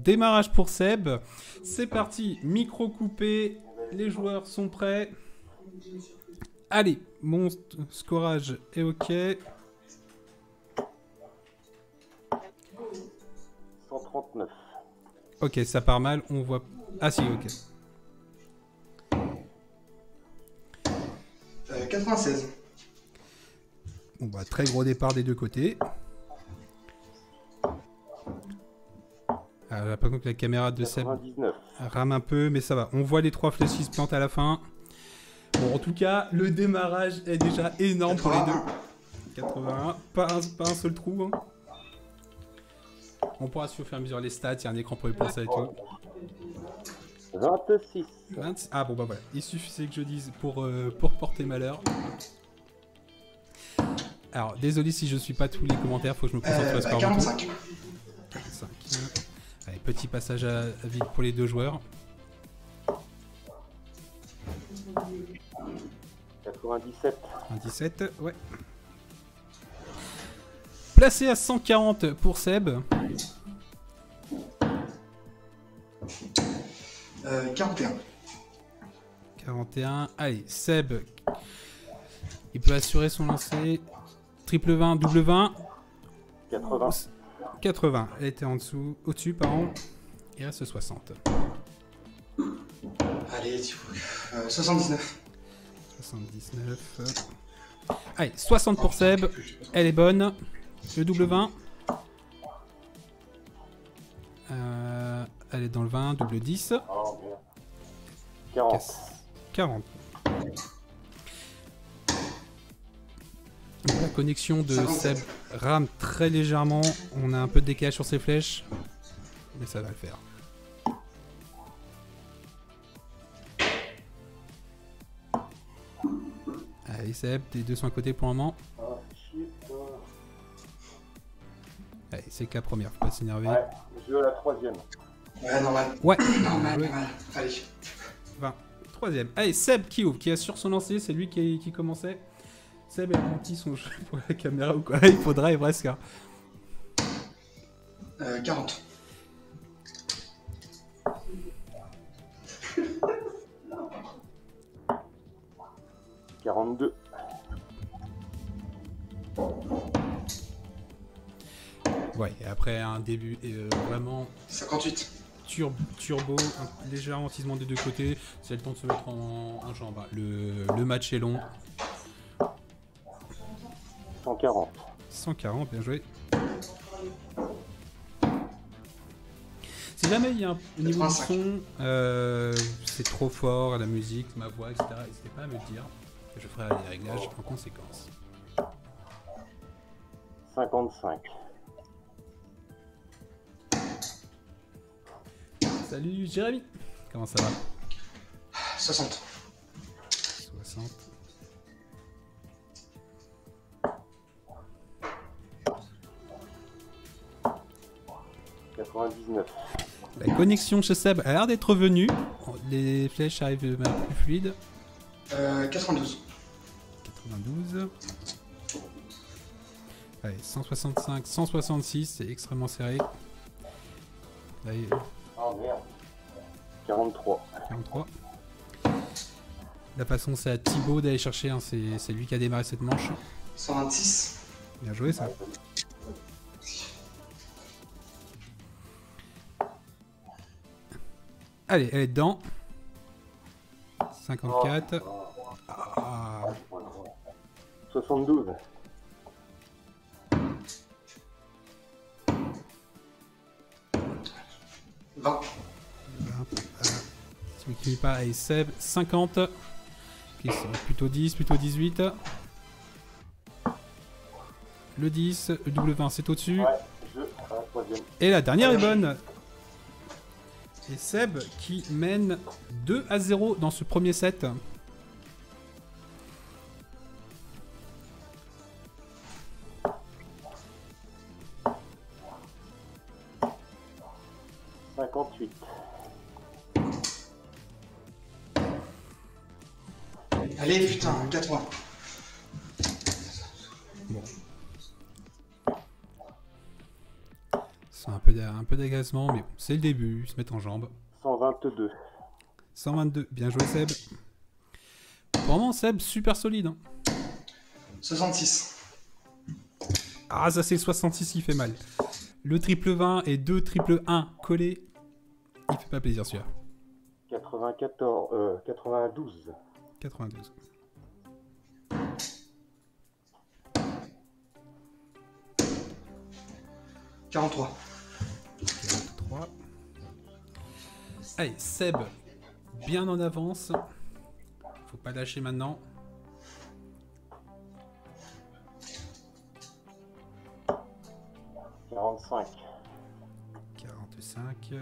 démarrage pour Seb. C'est parti, micro coupé, les joueurs sont prêts. Allez, mon scorage est OK. 139. Ok, ça part mal, on voit... Ah si, ok. 96. Bon bah, très gros départ des deux côtés. J'ai l'impression que la caméra de Seb 99. rame un peu, mais ça va. On voit les 3 flèches qui se plantent à la fin. Bon, en tout cas, le démarrage est déjà énorme pour les deux. 81, pas un seul trou. Hein. On pourra se faire mesurer les stats, il y a un écran pour les placer et tout. 26. 20... Ah bon bah voilà, il suffisait que je dise pour porter malheur. Alors, désolé si je suis pas tous les commentaires, faut que je me concentre sur le score. 45. 45. Allez, petit passage à vide pour les deux joueurs. 97. 17, ouais. Placé à 140 pour Seb. 41. 41. Allez, Seb. Il peut assurer son lancer. Triple 20, double 20. 80. 80. Elle était en dessous, au-dessus, pardon. Il reste 60. Allez, 79. 79. Allez, 60 pour Seb. Elle est bonne. Le double 20. Elle est dans le 20. Double 10. Oh, merde. 40. 40. La connexion de 57. Seb rame très légèrement. On a un peu de décalage sur ses flèches. Mais ça va le faire. Allez Seb, tes deux sont à côté pour le moment. Ah, shit. Allez, c'est que la première, faut pas s'énerver. Ouais, je veux la troisième. Ouais, normal. Ouais. Normal, Ouais. normal. Allez. 20. Troisième. Allez, Seb qui ouvre, qui assure son lancer, c'est lui qui commençait. Seb a rempli son jeu pour la caméra ou quoi. Il faudra presque. Hein. 40. « 42. Ouais, et après un début vraiment 58. turbo, un léger ralentissement des deux côtés, c'est le temps de se mettre en jambe. Le match est long. 140. 140, bien joué. Si jamais il y a un niveau du 85. son, c'est trop fort, la musique, ma voix, etc., n'hésitez pas à me le dire. Je ferai les réglages en conséquence. 55. Salut Jérémy, comment ça va? 60. 60. La connexion chez Seb a l'air d'être revenue. Les flèches arrivent de manière plus fluide. 92. 92. Allez, 165, 166, c'est extrêmement serré. Allez, Oh merde. 43. 43. La façon, c'est à Thibaut d'aller chercher, hein, c'est lui qui a démarré cette manche. 126. Bien joué ça. Allez, elle est dedans. 54. Ah, 72. 20. celui qui n'est pas, allez, Seb, 50. Qui sont plutôt 10, plutôt 18. Le 10, le double 20, c'est au-dessus. Ouais, je à la troisième. Et la dernière est bonne. Et Seb qui mène 2-0 dans ce premier set. Allez, putain, 80. Bon. C'est un peu un peu d'agacement, mais bon, c'est le début, ils se mettent en jambes. 122. 122, bien joué Seb. Vraiment Seb, super solide. Hein. 66. Ah, ça c'est le 66 qui fait mal. Le triple 20 et 2 triple 1 collés, il fait pas plaisir celui-là. 92. 92. 43. 43. Allez, Seb, bien en avance. Faut pas lâcher maintenant. « 45. 45.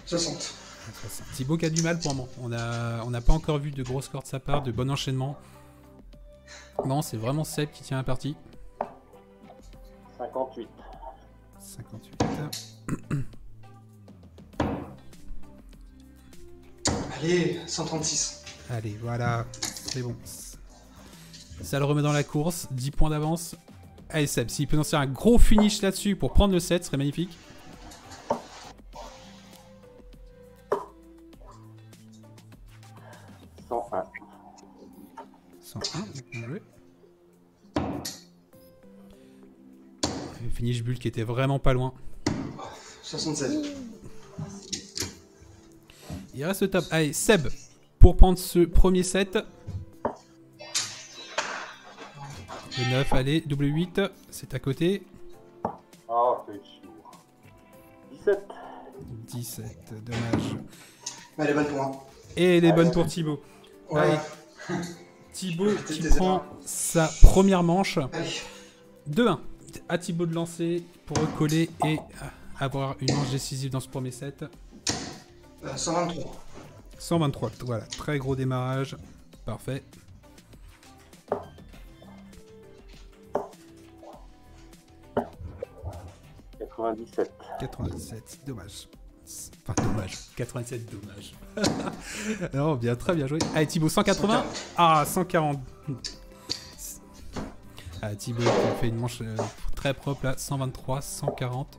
60. 60. Thibaut qui a du mal pour moi. On n'a pas encore vu de gros scores de sa part, de bon enchaînement. Non, c'est vraiment Seb qui tient la partie. 58. 58. Allez, 136. Allez, voilà, c'est bon. Ça le remet dans la course, 10 points d'avance. Allez Seb, s'il peut lancer un gros finish là-dessus pour prendre le 7, ce serait magnifique. 101. 101, bien joué. Le finish bulle qui était vraiment pas loin. 76. Il reste le top. Allez, Seb, pour prendre ce premier set. Le 9, allez, double 8, c'est à côté. Ah, c'est chaud. 17. 17, dommage. Elle est bonne pour moi. Et elle est bonne pour Thibaut. Ouais. Allez, Thibaut qui T'es prend pas. sa première manche. Allez. 2-1. À Thibaut de lancer pour recoller et avoir une manche décisive dans ce premier set. 123. 123, voilà, très gros démarrage. Parfait. « 97. 97, dommage. Enfin, dommage. 87, dommage. Non, bien, très bien joué. Allez, Thibaut, 180. 140. Ah, 140. Ah, Thibaut qui fait une manche très propre là. 123, 140.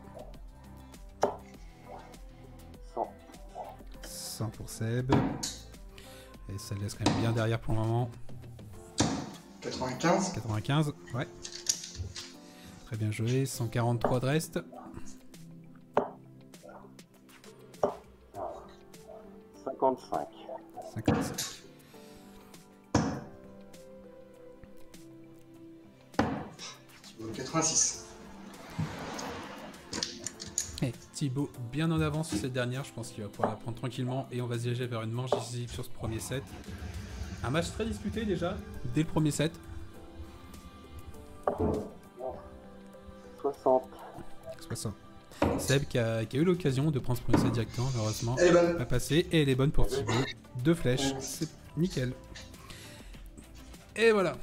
100. 100 pour Seb. Et ça le laisse quand même bien derrière pour le moment. 95. 95, ouais. Très bien joué. 143 de reste. 55. 55. Thibaut, 86. Et Thibaut bien en avance sur cette dernière. Je pense qu'il va pouvoir la prendre tranquillement. Et on va se diriger vers une manche décisive sur ce premier set. Un match très disputé déjà, dès le premier set. 60. 60. Seb qui a eu l'occasion de prendre ce premier set directement, malheureusement. Elle est bonne. Pas passé. Et elle est bonne pour Thibaut. 2 flèches, c'est nickel. Et voilà.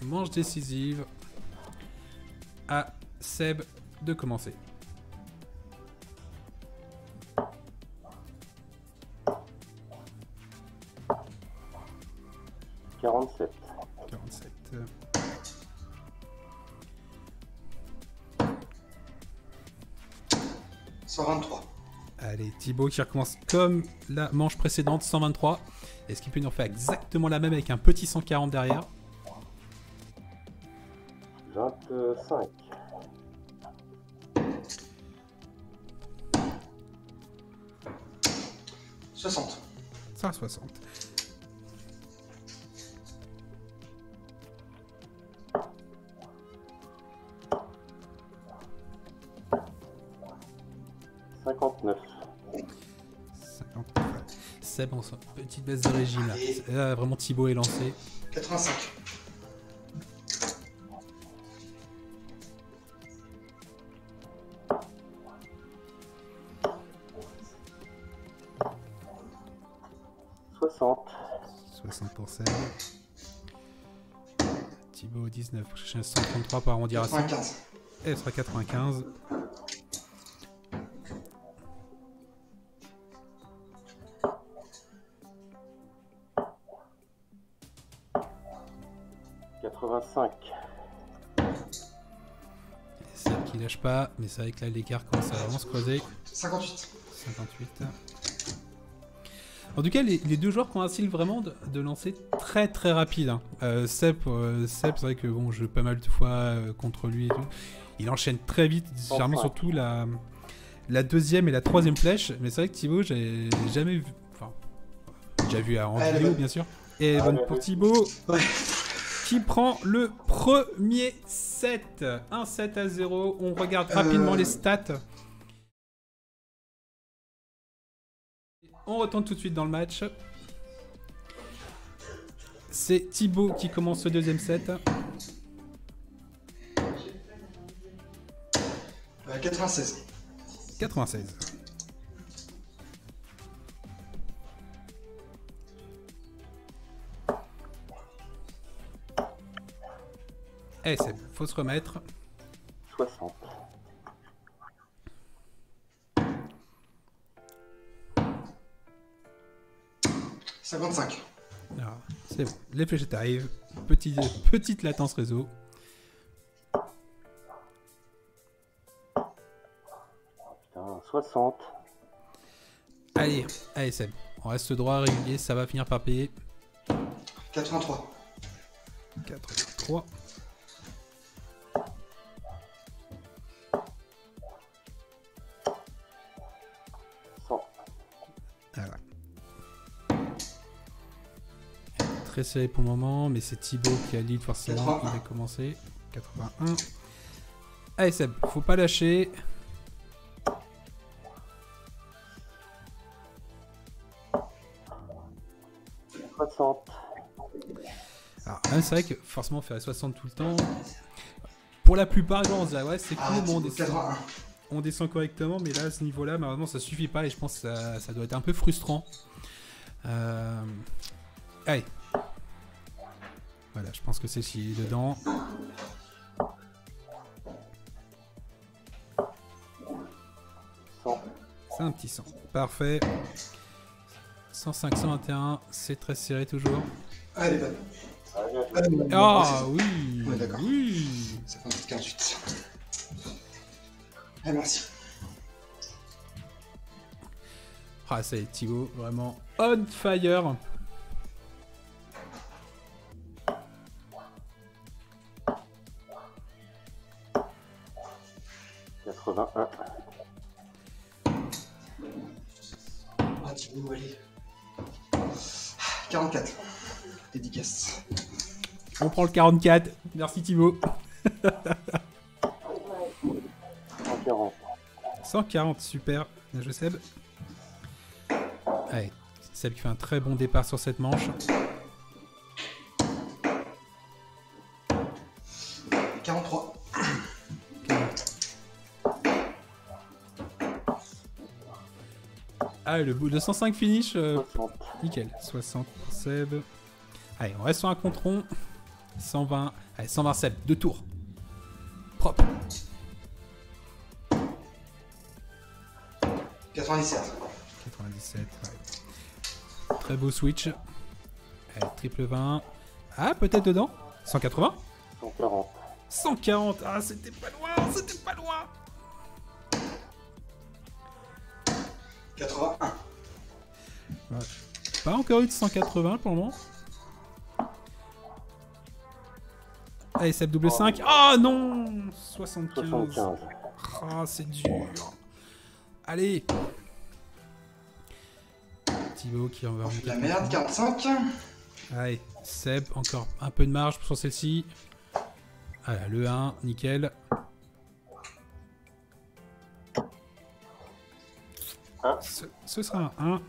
Manche décisive. À Seb de commencer. « 47. 47. 123. Allez, Thibaut qui recommence comme la manche précédente, 123. Est-ce qu'il peut nous faire exactement la même avec un petit 140 derrière? 25. 60. 160. 59. 59. Seb, on sent une petite baisse de régime là. Là, vraiment Thibaut est lancé. 85. 60. 60 pour Seb. Thibaut 19 pour chercher un 133 pour arrondir à 100. 95. Et elle sera 95. 85. il lâche pas, mais c'est vrai que là l'écart commence à vraiment se creuser. 58. 58. En tout cas, les deux joueurs ont un style vraiment de lancer très très rapide. Hein. Seb, c'est vrai que bon, je joue pas mal de fois contre lui et tout. Il enchaîne très vite, généralement surtout la deuxième et la troisième flèche. Mais c'est vrai que Thibaut, j'ai jamais vu. Enfin, déjà vu en vidéo, bien sûr. Et bonne pour Thibaut. Ouais. Qui prend le premier set. 1-7-0. On regarde rapidement les stats. On retourne tout de suite dans le match. C'est Thibaut qui commence ce deuxième set. 96. 96. Eh, c'est bon, faut se remettre. 60. « 55. Alors, c'est bon, les fléchettes arrivent. Petite latence réseau. Putain, 60. Allez, c'est bon. On reste droit, régulier, ça va finir par payer. 83. 83. Voilà. Très serré pour le moment, mais c'est Thibaut qui a lead forcément. 81. Il va commencer. 81. Allez Seb, faut pas lâcher. Alors, même c'est vrai que forcément faire les 60 tout le temps, pour la plupart des gens on se dit ouais c'est cool, bon, on descend correctement, mais là à ce niveau là malheureusement ça suffit pas et je pense que ça doit être un peu frustrant. Allez, voilà, je pense que c'est ci dedans. C'est un petit 100, parfait. 105, 121, c'est très serré toujours. Allez, bonne. Ah oui, Ouais, d'accord. oui. 58. Ah, merci. Ah ça y est, Thibaut, vraiment on fire. Ah, Thibaut, allez. 44. Dédicace. On prend le 44. Merci Thibaut. 140. 140, super. Bien joué Seb. Allez, Seb qui fait un très bon départ sur cette manche. 43. 40. Ah, le 105 finish. 60. Nickel. 60 pour Seb. Allez, on reste sur un contre-rond. 120. Allez, 120 Seb. 2 tours. Propre. 97. 97. Ouais. Très beau switch. Allez, triple 20. Ah, peut-être dedans. 180. 140. 140. Ah, c'était pas loin. C'était pas loin. 81. Ouais. Pas encore eu de 180 pour le moment. Allez, Seb double 5. Ah non 75. 75. Ah, c'est dur. Allez. Thibaut qui en va remonter. La merde, 45. Allez, Seb, encore un peu de marge sur celle-ci. Voilà, le 1, nickel. Ce sera un 1.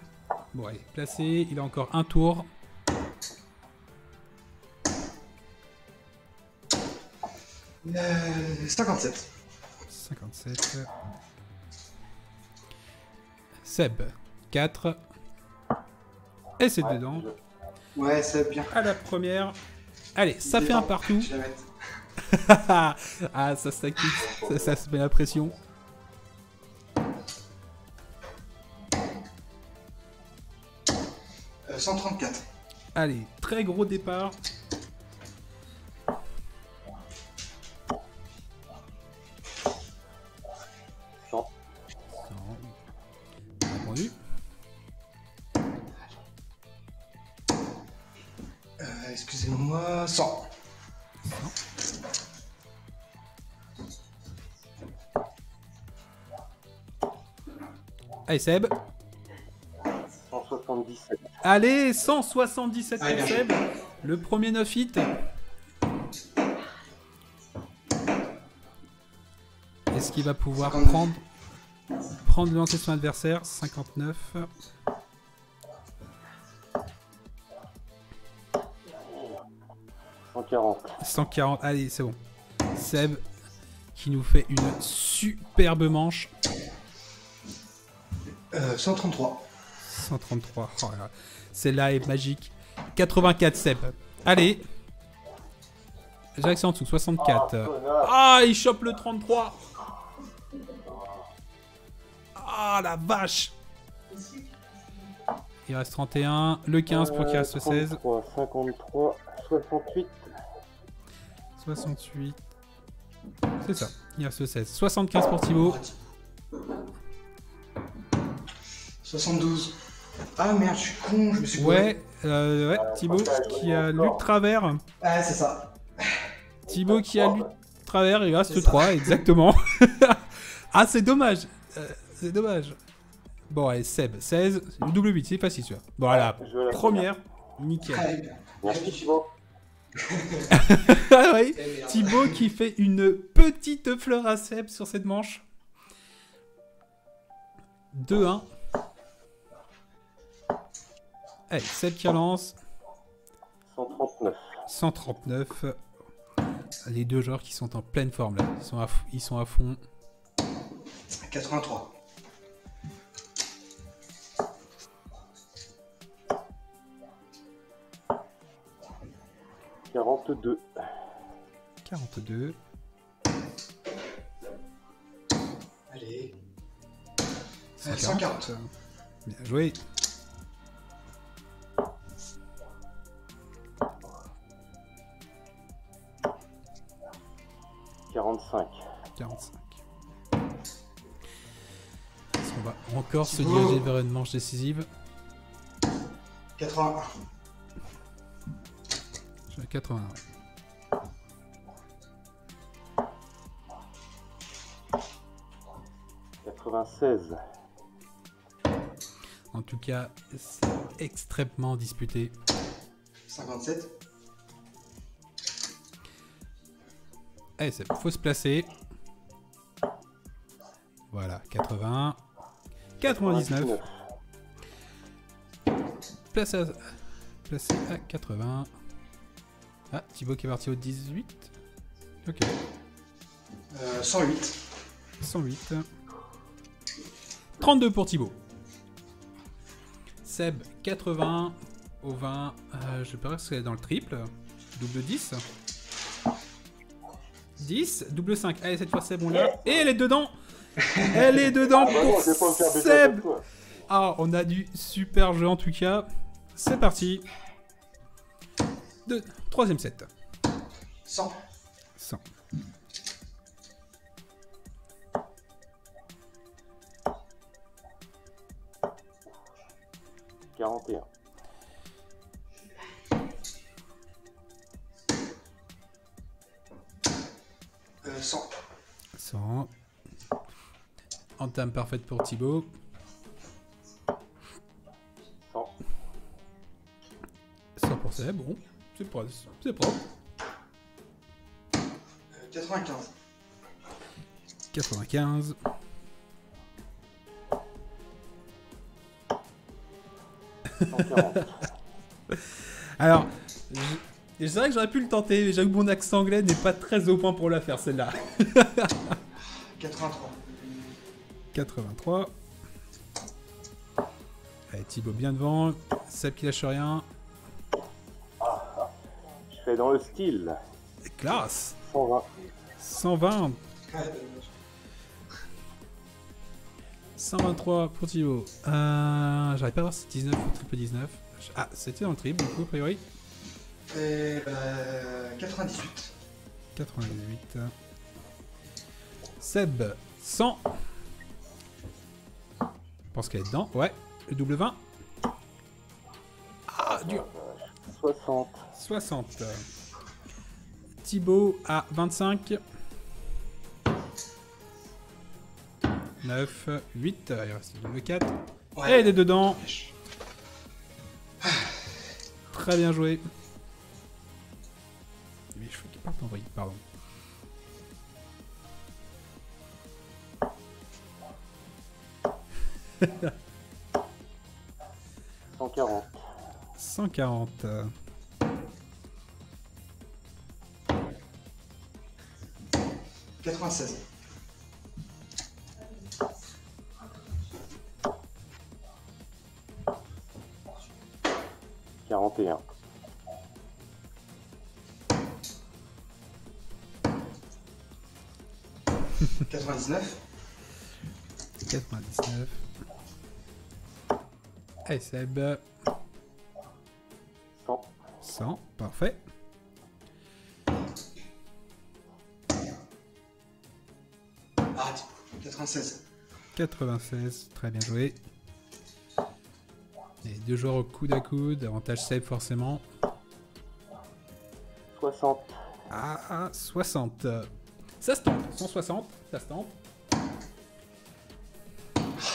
Bon, allez, placé. Il a encore un tour. Euh, 57. 57. Seb, 4. Et c'est dedans. Ouais, c'est bien. À la première. Allez, ça fait un partout. Je vais la mettre. Ah, ça s'active. Ça se met la pression. Euh, 134. Allez, très gros départ. Allez, Seb. 177. Allez, 177 Allez, pour bien. Seb. Le premier 9 hit. Est-ce qu'il va pouvoir 59. prendre le lancer de son adversaire? 59. 140. 140. Allez, c'est bon. Seb qui nous fait une superbe manche. 133. 133. Oh là là. Celle-là est magique. 84 Seb. Allez. J'accès en dessous. 64. Ah, il chope le 33. Ah, la vache. Il reste 31. Le 15 pour qu'il reste 16. 33, 53, 68. 68. C'est ça. Il reste 16. 75 pour Thibaut. 72. Ah merde, je suis con, je me suis Ouais, Thibaut qui a lu de travers. Ah, c'est ça. Thibaut qui a lu de travers, il reste C'est ça. 3, exactement. Ah, c'est dommage. C'est dommage. Bon, allez, Seb, 16, le double 8, c'est facile, tu vois. Bon, voilà, Je vais la première, nickel. Allez, bien. Merci Thibaut. Ah oui, Eh merde. Thibaut qui fait une petite fleur à Seb sur cette manche. 2-1. Allez, Seb qui relance. 139. 139. Les deux joueurs qui sont en pleine forme là. Ils sont à fond. 83. 42. 42. Allez. 140. 140. Bien joué. « 45. 45. Est-ce qu'on va encore se Thibaut. diriger vers une manche décisive? 81. Je suis à 81. « 96. En tout cas, c'est extrêmement disputé. 57. Allez, il faut se placer. Voilà, 80. 99. Placé à 80. Ah, Thibaut qui est parti au 18. Ok, 108. 108. 32 pour Thibaut. Seb, 80 au 20. Je pense qu'elle est dans le triple. Double 10. 10, double 5. Allez, cette fois Seb, on l'a. Et elle est dedans. Elle est dedans Ah bah pour non, je vais pas me faire baiser Seb. avec toi. Ah, on a du super jeu en tout cas. C'est parti. Troisième set. 100. 100. « 41. 100. 100. Entame parfaite pour Thibaut. 100. 100 pour Seb, bon. C'est propre. C'est propre. 95. 95. Alors, c'est vrai que j'aurais pu le tenter, mais j'avoue que mon accent anglais n'est pas très au point pour la faire, celle-là. 83. 83. Allez, Thibaut bien devant. Seb qui lâche rien. Je fais dans le style. Classe. 120. 120. Ah, 123 pour Thibaut. J'arrive pas à voir si c'est 19 ou triple 19. Ah, c'était dans le triple, du coup, a priori. Et 98. 98. Seb, 100. Je pense qu'elle est dedans. Ouais, le double 20. Ah, dur. 60. 60. Thibaut à 25. 9, 8. Il reste le double 4. Ouais. Et il est dedans. Très bien joué. Mes cheveux qui partent en vrille, pardon. « 140. 140. 96. 41. 99. 99. Allez, Seb. 100. 100, parfait. Arrête. 96. 96, très bien joué. Et deux joueurs au coude à coude, avantage Seb forcément. 60. Ah, 60. Ça se tente, 160, ça se tente. Ah,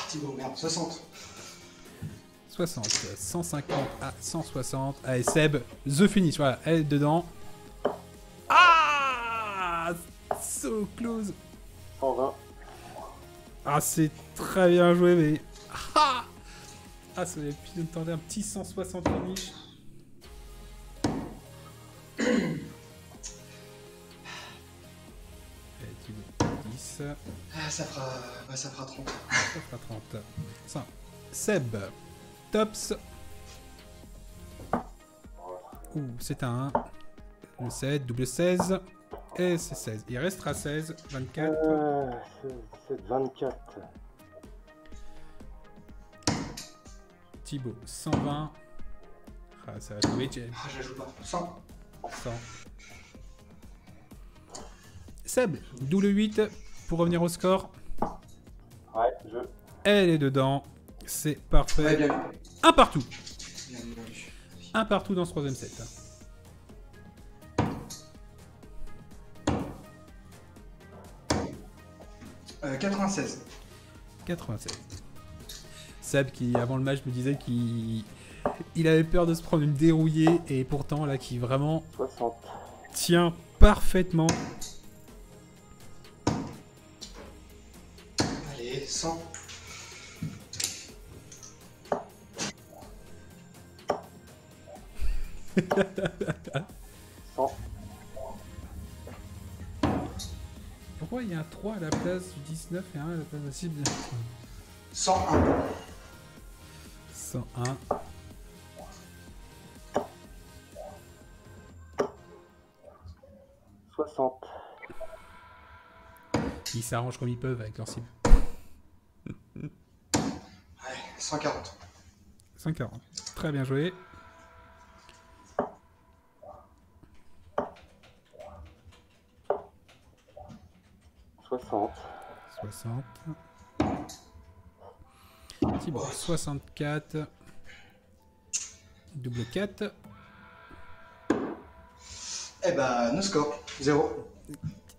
Thibaut, merde. 60. 60, 150 à 160. Allez, Seb, the finish, voilà, elle est dedans. Ah, so close. 120. Ah, c'est très bien joué, mais... Ah, ça aurait pu nous tenter un petit 160 finish. Allez, Thibaut, 10. Ah, ça fera 30. Ça fera 30. Ça. Seb, tops. Ouh, c'est un 1. Le 7, double 16. Et c'est 16. Il restera 16, 24. C'est 24. Thibaut, 120. Ah, ça va jouer, Jay. Ah, je la joue pas. 100. 100. Seb, double 8 pour revenir au score. Ouais, je. Elle est dedans. C'est parfait. Ouais, bien vu. Un partout. Bien vu. Un partout dans ce troisième set. 96. 96. Seb qui, avant le match, me disait qu'il avait peur de se prendre une dérouillée et pourtant, là, qui vraiment 60. tient parfaitement. Allez, 100. Pourquoi il y a un 3 à la place du 19 et un à la place de la cible 101. 101. Ils s'arrangent comme ils peuvent avec leur cible. Ouais, 140. 140. Très bien joué. Soixante. 60. Thibaut, 64. Double 4. Eh bah, no score. 0.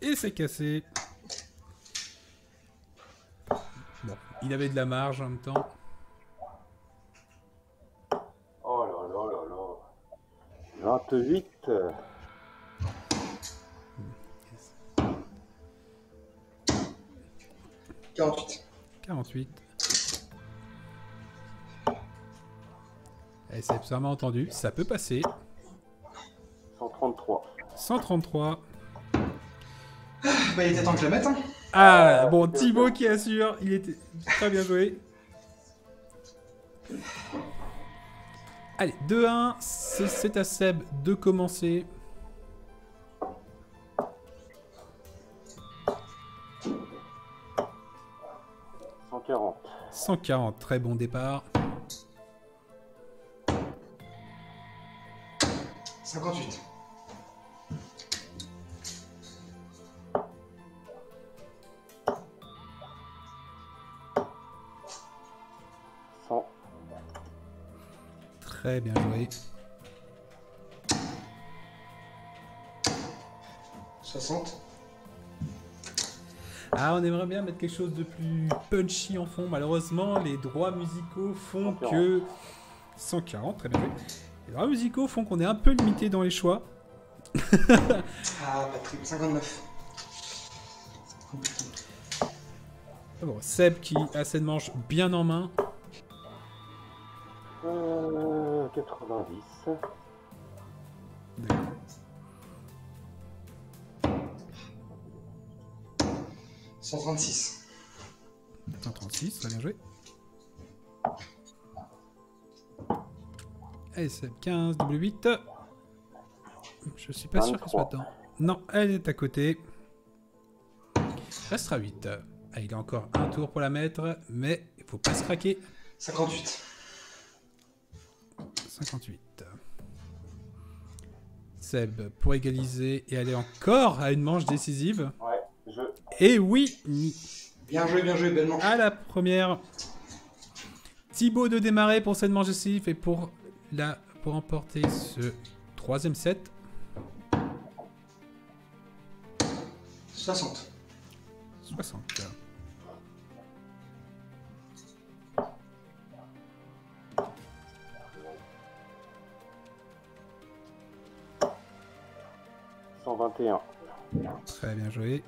Et c'est cassé. Bon, il avait de la marge en même temps. Oh là là là là. 28. 48. 48. Et c'est absolument entendu, ça peut passer. 133. 133. Bah, il était temps que je la mette, hein. Ah, bon, Thibaut qui assure, il était très bien joué. Allez, 2-1, c'est à Seb de commencer. « 140. 140, très bon départ. 58. 100. Très bien joué. 60. Ah, on aimerait bien mettre quelque chose de plus punchy en fond. Malheureusement, les droits musicaux font 140. que... 140, très bien joué. Les droits musicaux font qu'on est un peu limité dans les choix. Ah, Patrick, 59. Bon, Seb qui a cette manche bien en main. 90. D'accord. 136. 136, très bien joué. Allez, Seb, 15, double 8. Je suis pas sûr qu'elle soit 23. dedans. Non, elle est à côté. Restera 8. Ah, il a encore un tour pour la mettre, mais il faut pas se craquer. 58. 58. Seb pour égaliser et aller encore à une manche décisive. Ouais, je. Et oui, Bien joué, belle manche. à la première. Thibaut de démarrer pour cette manche décisive et pour emporter ce troisième set. 60. 60. – 121. Très bien joué.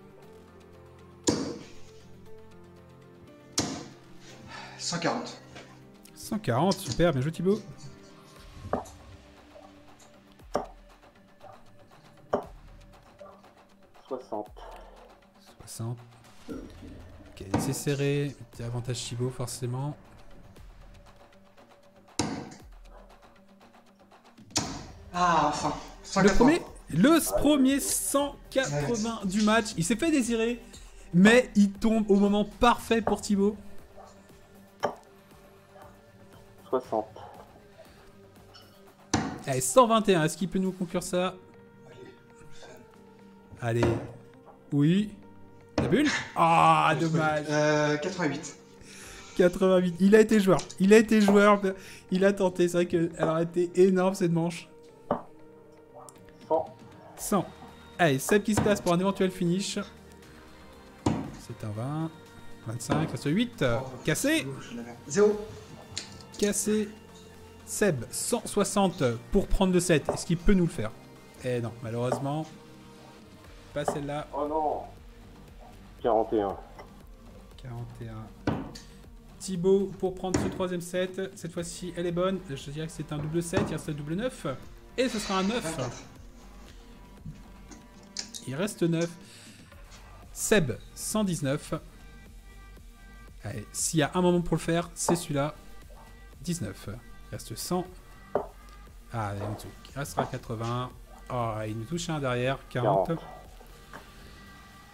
140. 140, super, bien joué Thibaut. – 60. 60. Ok, c'est serré. Petit avantage Thibaut, forcément. Ah, enfin. Le 180. premier 180 du match. Il s'est fait désirer, mais il tombe au moment parfait pour Thibaut. 60. Allez, 121. Est-ce qu'il peut nous conclure ça? Allez. Oui. La bulle? Ah, dommage. 88. 88. Il a été joueur. Il a été joueur. Il a tenté. C'est vrai qu'elle aurait été énorme cette manche. 100. 100. Allez, Seb qui se place pour un éventuel finish. C'est un 20. 25. Reste 8. Cassé. 0. Cassé. Seb, 160 pour prendre le 7. Est-ce qu'il peut nous le faire? Eh non, malheureusement. Pas celle-là. Oh non. 41. 41. Thibaut pour prendre ce troisième set. Cette fois-ci, elle est bonne. Je dirais que c'est un double 7. Il reste un double 9. Et ce sera un 9. 24. Il reste 9. Seb, 119. Allez, s'il y a un moment pour le faire, c'est celui-là. 19. Il reste 100. Ah, allez, en dessous. Il restera 80. Oh, il nous touche un derrière. 40. 40.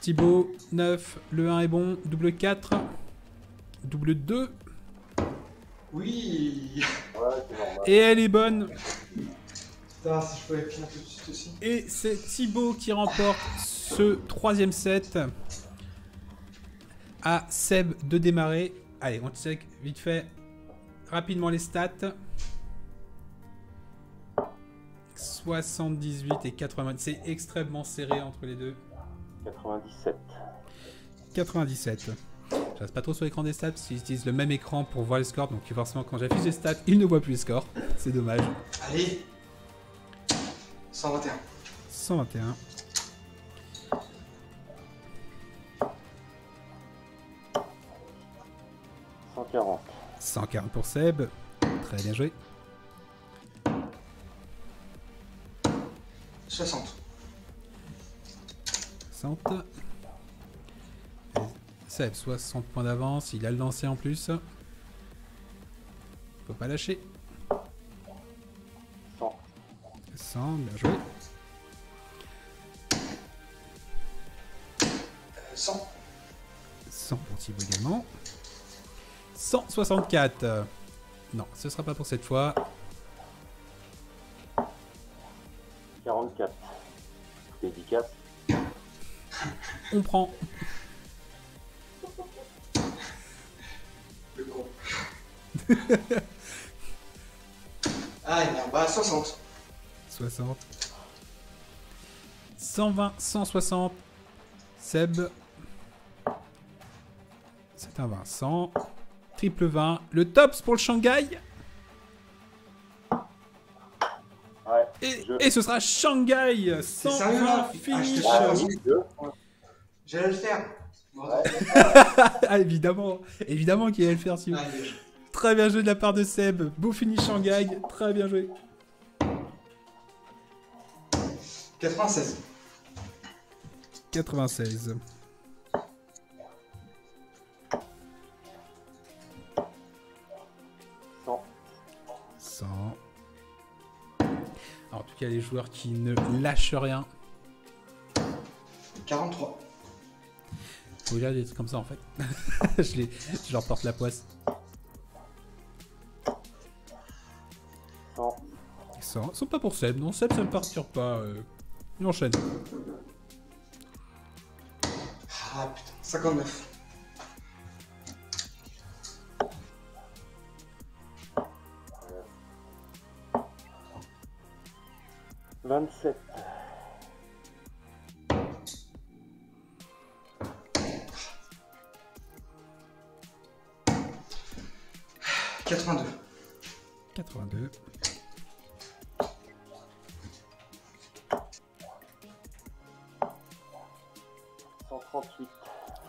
Thibaut, 9. Le 1 est bon. Double 4. Double 2. Oui. Ouais, c'est normal. Et elle est bonne. Putain, si je pouvais finir tout de suite aussi. Et c'est Thibaut qui remporte ce troisième set. À Seb de démarrer. Allez, on check vite fait rapidement les stats. 78 et 80. C'est extrêmement serré entre les deux. 97. 97. Je reste pas trop sur l'écran des stats parce qu'ils utilisent le même écran pour voir les scores. Donc forcément, quand j'affiche les stats, ils ne voient plus les scores. C'est dommage. Allez. 121. 121. – 140. 140 pour Seb. Très bien joué. 60. 60. Seb, 60 points d'avance. Il a le lancé en plus. Faut pas lâcher. 100. 100, bien joué. 100. 100 pour Thibaut également. 164. Non, ce sera pas pour cette fois. 44. Dédicace. On prend. Le gros. Ah, merde. Bah, 60. 60. 120, 160. Seb. C'est un 20. 100. Triple 20. Le tops pour le Shanghai. Ouais. Et ce sera Shanghai. 120 sérieux, là finish. Ah, je Deux. J'allais le faire. Ah, évidemment. Évidemment qu'il allait le faire, si. Ah, Très bien joué de la part de Seb. Beau finish Shanghai. Très bien joué. 96. 96. En tout cas, les joueurs qui ne lâchent rien. 43. Faut dire des trucs comme ça en fait. je leur porte la poisse. 100. 100. Ils sont pas pour Seb. Non, Seb, ça ne partira pas. Il enchaîne. Ah putain. 59. 27. 82. 82. 138.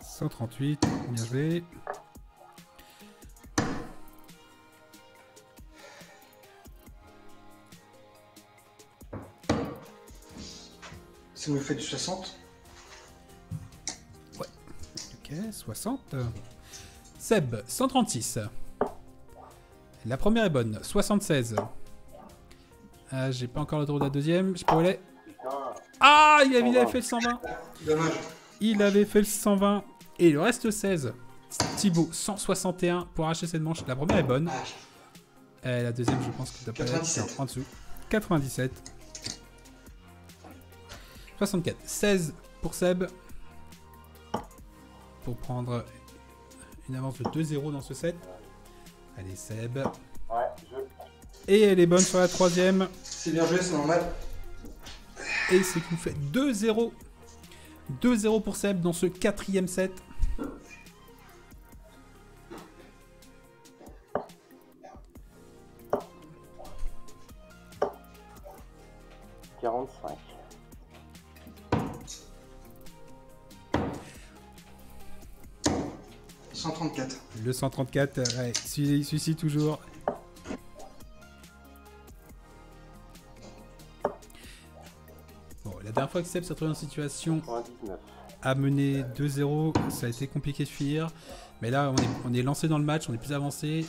138. Bien joué. Ça nous fait du 60. Ouais. Ok, 60. Seb, 136. La première est bonne. 76. Ah, j'ai pas encore le droit de la deuxième. Je peux aller. Ah, il avait fait le 120. Dommage. Il avait fait le 120. Et il reste 16. Thibaut, 161 pour arracher cette manche. La première est bonne. La deuxième, je pense que t'as pas 97. en dessous. 97. 64. 16 pour Seb. Pour prendre une avance de 2-0 dans ce set. Allez, Seb. Ouais, Et elle est bonne sur la troisième. C'est bien joué, c'est normal. Et c'est qu'on fait 2-0. 2-0 pour Seb dans ce quatrième set. Le 134, ouais, celui-ci toujours. Bon, la dernière fois que Seb s'est retrouvé en situation à mener 2-0, ça a été compliqué de finir. Mais là, on est lancé dans le match, on est plus avancé.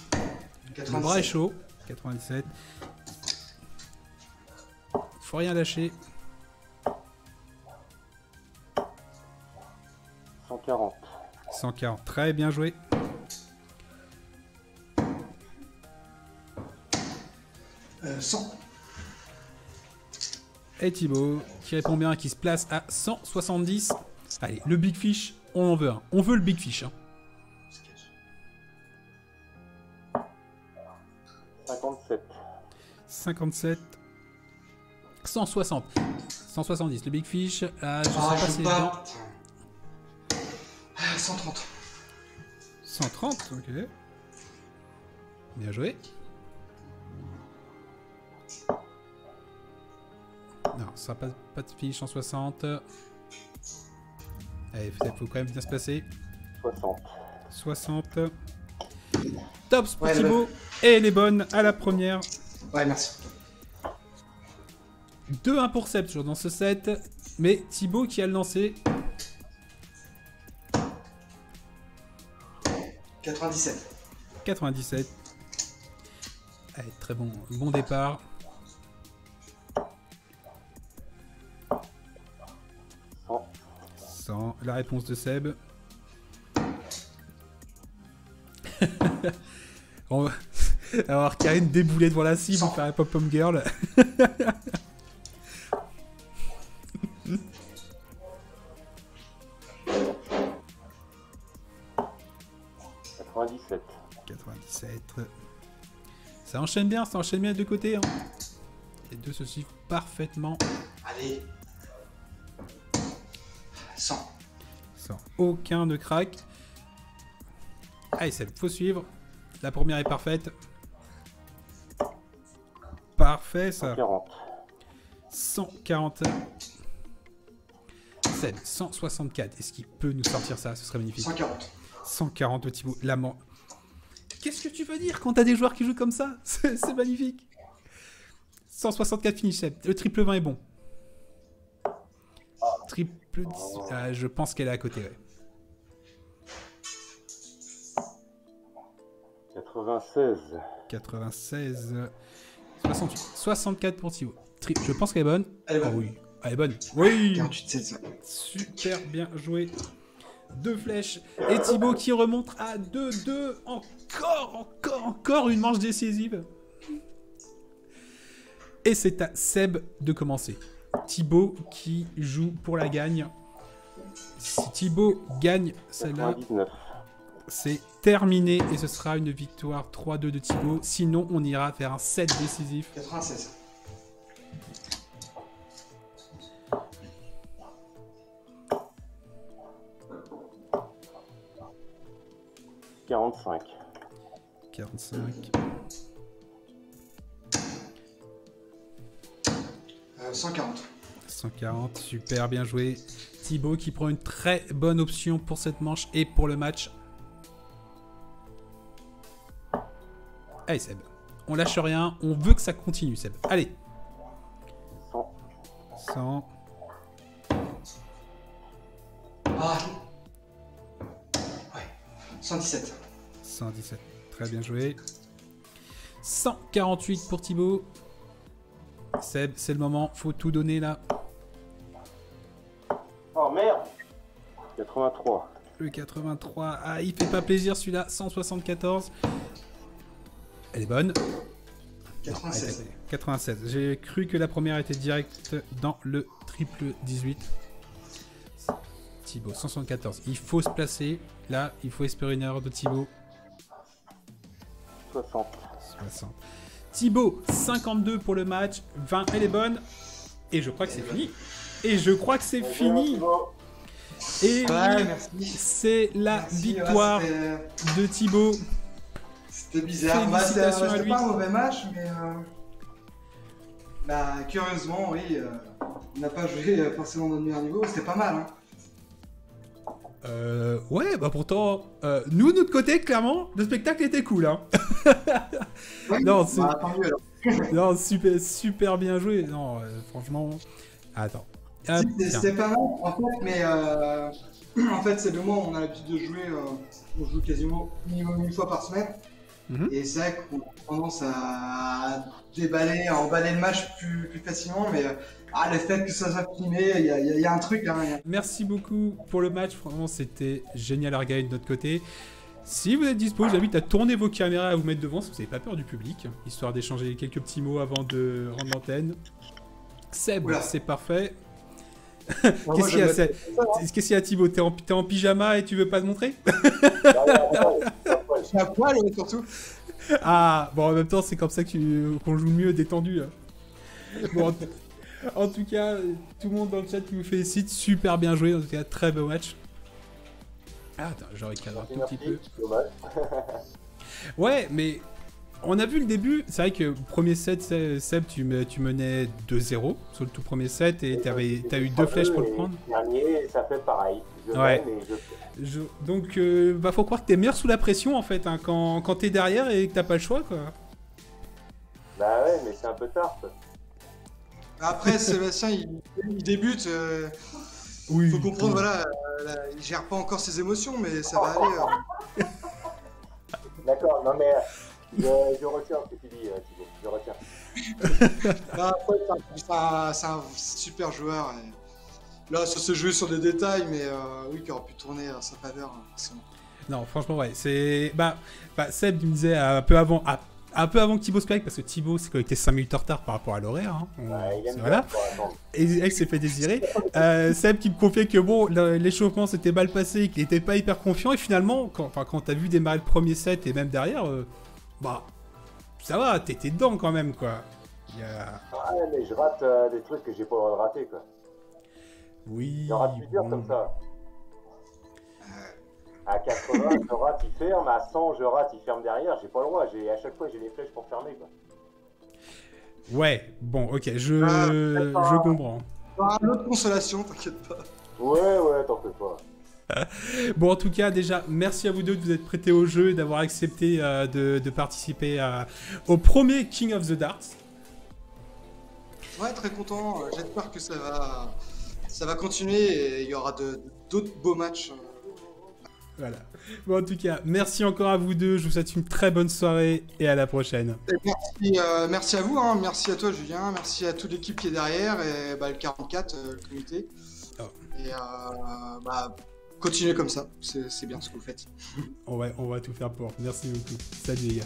97. Le bras est chaud. 97. Faut rien lâcher. 140. 140, très bien joué. Euh, 100. Et Thibaut, qui répond bien, qui se place à 170. Allez, le Big Fish, on en veut un. On veut le Big Fish. Hein. 57. 57. 160. 170, le Big Fish. Ah, je sais pas si c'est dedans. 130. 130, ok. Bien joué. Non, ça sera pas de finish en 60. Allez, faut quand même bien se placer. 60. 60. Tops pour Ouais, Thibaut. Et elle est bonne à la première. Ouais, merci. 2-1 pour Seb, toujours dans ce set. Mais Thibaut qui a le lancé. 97. 97. Allez, très bon départ. 100. La réponse de Seb. On va avoir Karine débouler devant la cible, 100. faire un pop-pom girl. 97. 97. Ça enchaîne bien des deux côtés. Hein. Les deux se suivent parfaitement. Allez. 100. Sans aucun ne craque. Allez, Seb, faut suivre. La première est parfaite. Parfait, ça. 140. 140. Seb, 164. Est-ce qu'il peut nous sortir ça? Ce serait magnifique. 140. 140, le Thibaut. L'amant. Qu'est-ce que tu veux dire quand t'as des joueurs qui jouent comme ça? C'est magnifique. 164 finish, Seb. Le triple 20 est bon. Triple 10. Ah, je pense qu'elle est à côté, ouais. 96. 96. 68. 64 pour Thibaut. Je pense qu'elle est bonne. Elle est bonne. Oh oui. Elle est bonne. Oui. 48, c'est ça. Super bien joué. 2 flèches. Et Thibaut qui remonte à 2-2. Encore une manche décisive. Et c'est à Seb de commencer. Thibaut qui joue pour la gagne. Si Thibaut gagne celle-là, 99. c'est terminé. Et ce sera une victoire 3-2 de Thibaut. Sinon, on ira faire un set décisif. 96. 45. 45. 140. 140, super bien joué. Thibaut qui prend une très bonne option pour cette manche et pour le match. Allez Seb, on lâche rien, on veut que ça continue Seb. Allez. 100. 100. Ah. Ouais. 117. 117, très bien joué. 148 pour Thibaut. Seb, c'est le moment, faut tout donner là. Oh merde. 83. Le 83, ah il fait pas plaisir celui-là, 174. Elle est bonne. 96. Non, 96. J'ai cru que la première était directe dans le triple 18. Thibaut, 174. Il faut se placer. Là, il faut espérer une erreur de Thibaut. 60. 60. Thibaut, 52 pour le match. 20, elle est bonne. Et je crois que c'est fini. Et je crois que c'est fini. Et Ouais, oui, merci. c'est la Merci, victoire ouais, de Thibaut. c'était bizarre. Bah, Félicitations à c'était lui. pas un mauvais match, mais bah, curieusement, oui, on n'a pas joué forcément notre meilleur niveau. C'était pas mal. Hein. Ouais, bah pourtant, nous, de notre côté, clairement, le spectacle était cool. Hein. Ouais, Non, c'est... bah, tant mieux, alors. Non, super, super bien joué. Non, franchement. Attends. Hop, tiens. C'était pas mal, en fait, mais en fait, c'est de moi, on a l'habitude de jouer, on joue quasiment minimum une fois par semaine. Mhm. Et c'est vrai qu'on a tendance à déballer, à emballer le match plus facilement, mais le fait que ça soit filmé, il y a un truc. Hein, Merci beaucoup pour le match. Vraiment, c'était génial à regarder de notre côté. Si vous êtes dispo, je vous invite à tourner vos caméras, à vous mettre devant si vous n'avez pas peur du public, histoire d'échanger quelques petits mots avant de rendre l'antenne. Seb, Oula. c'est parfait. Moi, Qu'est-ce qu'il y a, je Seb? Qu'est-ce qu'il y a, Thibaut? T'es en pyjama et tu veux pas te montrer? suis à poil, surtout. Ah, bon, en même temps, c'est comme ça qu'on joue mieux détendu. Hein. Bon, en tout cas, tout le monde dans le chat qui vous félicite, super bien joué, en tout cas, très beau match. Ah, attends, j'aurais cadré un tout petit peu. Dommage. Ouais, mais on a vu le début, c'est vrai que premier set, Seb, tu menais 2-0 sur le tout premier set et t'as eu 2 flèches pour le prendre. Dernier, ça fait pareil. Je Ouais. mène et je... Donc, bah, faut croire que t'es meilleur sous la pression en fait, hein, quand t'es derrière et que t'as pas le choix, quoi. Bah ouais, mais c'est un peu tard, quoi. Après, Sébastien, il débute. Oui. Faut comprendre, voilà, il gère pas encore ses émotions, mais ça va aller. D'accord, non mais je retiens ce que tu dis, Thibaut. Je retiens. Après, c'est un super joueur. Et là, ça se joue sur des détails, mais oui, qui aurait pu tourner à sa faveur. Non, franchement, ouais, c'est... Bah, Seb il me disait un peu avant que Thibaut se connecte, parce que Thibaut s'est connecté 5 minutes en retard par rapport à l'horaire. Hein. Ouais, il aime Voilà. bien, quoi, attends. Et il s'est fait désirer. Seb qui me confiait que bon, l'échauffement s'était mal passé, qu'il était pas hyper confiant, et finalement, quand t'as vu démarrer le premier set et même derrière, bah, ça va, t'étais dedans quand même, quoi. Ouais, mais je rate des trucs que j'ai pas le droit de rater, quoi. Oui. Je rate plusieurs bon. comme ça. À 80, je rate, il ferme. À 100, je rate, il ferme derrière. J'ai pas le droit. À chaque fois, j'ai les flèches pour fermer, quoi. Ouais, bon, ok, je comprends. Une autre consolation, t'inquiète pas. Ouais, t'en fais pas. Bon, en tout cas, déjà, merci à vous deux de vous être prêtés au jeu et d'avoir accepté de participer au premier King of the Darts. Ouais, très content. J'espère que ça va continuer et il y aura d'autres beaux matchs. Voilà. Bon, en tout cas, merci encore à vous deux. Je vous souhaite une très bonne soirée et à la prochaine. Et merci à vous, hein. Merci à toi, Julien. Merci à toute l'équipe qui est derrière et le 44, le comité. Oh. Et continuez comme ça. C'est bien ce que vous faites. On va tout faire pour. Merci beaucoup. Salut les gars.